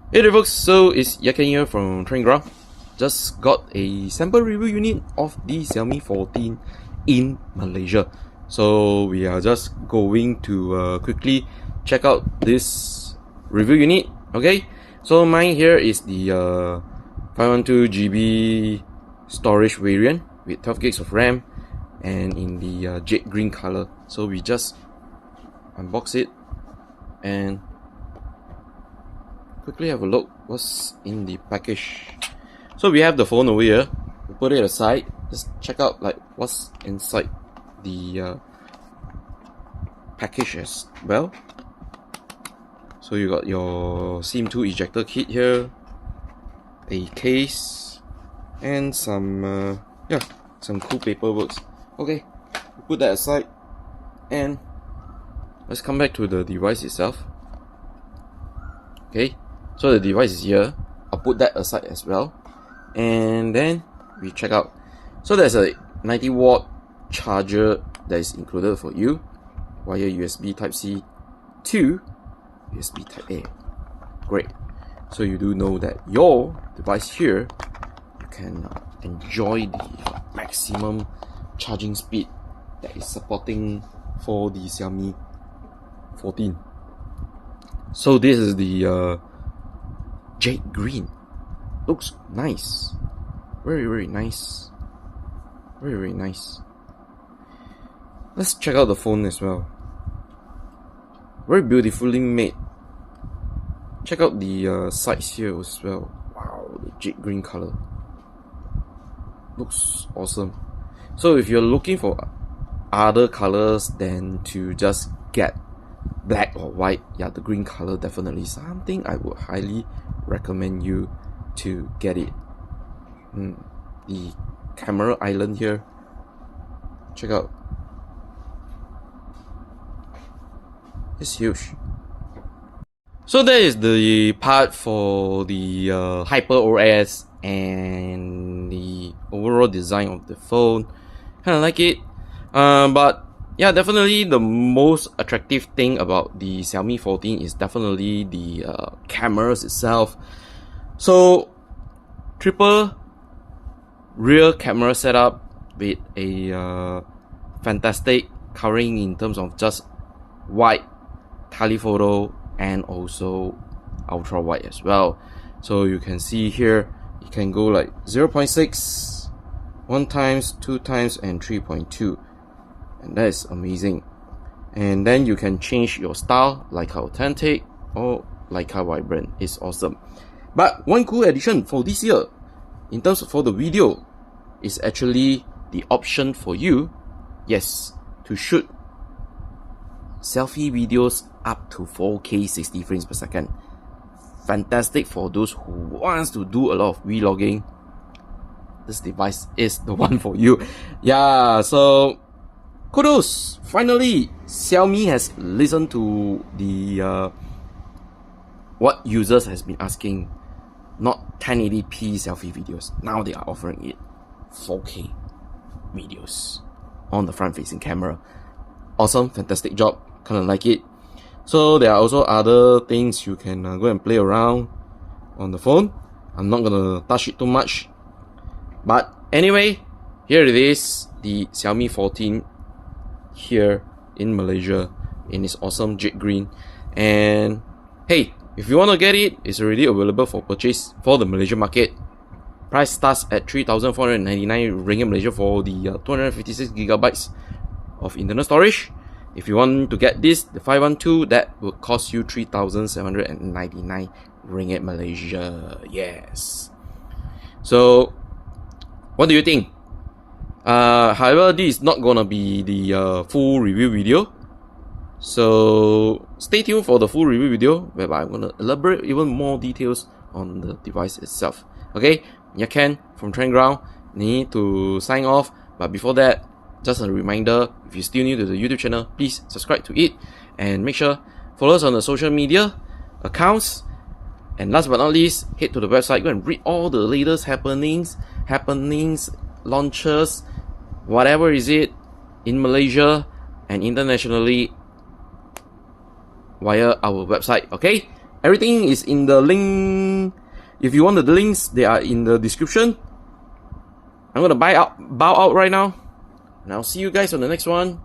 Hey there folks, so it's Yat Kean here from Training Ground. Just got a sample review unit of the Xiaomi 14 in Malaysia. So we are just going to quickly check out this review unit. Okay, so mine here is the 512GB storage variant with 12 gigs of RAM and in the Jade Green color. So we just unbox it and quickly have a look what's in the package. So we have the phone over here. We put it aside. Just check out like what's inside the package as well. So you got your SIM2 ejector kit here, a case, and some some cool paperwork. Okay, put that aside and let's come back to the device itself. Okay, so the device is here. I'll put that aside as well, and then we check out. So there's a 90-watt charger that is included for you via USB Type-C to USB Type-A. Great. So you do know that your device here, you can enjoy the maximum charging speed that is supporting for the Xiaomi 14. So this is the Jade Green. Looks nice. Very nice. Very nice. Let's check out the phone as well. Very beautifully made. Check out the sides here as well. Wow, the Jade Green color. Looks awesome. So if you're looking for other colors than to just get black or white, yeah, the green color definitely something I would highly recommend you to get it. The camera island here, check out, it's huge. So that is the part for the Hyper OS and the overall design of the phone. Kind of like it, but yeah, definitely the most attractive thing about the Xiaomi 14 is definitely the cameras itself. So triple rear camera setup with a fantastic covering in terms of just wide telephoto and also ultra wide as well. So you can see here, you can go like 0.6, 1 times, 2 times, and 3.2. And that is amazing. And then you can change your style, like how authentic or like how vibrant. It's awesome. But one cool addition for this year in terms of for the video is actually the option for you, yes, to shoot selfie videos up to 4K 60 frames per second. Fantastic for those who wants to do a lot of vlogging. This device is the one for you. Yeah, so kudos! Finally, Xiaomi has listened to the what users has been asking. Not 1080p selfie videos. Now they are offering it 4K videos on the front-facing camera. Awesome, fantastic job. Kind of like it. So there are also other things you can go and play around on the phone. I'm not gonna touch it too much. But anyway, here it is, the Xiaomi 14 here in Malaysia in its awesome Jade Green. And hey, if you want to get it, it's already available for purchase for the Malaysian market. Price starts at 3,499 ringgit Malaysia for the 256GB of internal storage. If you want to get this, the 512, that will cost you 3,799 ringgit Malaysia. Yes. So what do you think? However, this is not gonna be the full review video. So stay tuned for the full review video where I'm gonna elaborate even more details on the device itself. Okay, Yat Kean from Training Ground need to sign off, but before that, just a reminder, if you're still new to the YouTube channel, please subscribe to it and make sure follow us on the social media accounts. And last but not least, head to the website, go and read all the latest happenings, launches, whatever is it in Malaysia and internationally via our website. Okay, Everything is in the link. If you want the links, they are in the description. I'm gonna bow out right now, and I'll see you guys on the next one.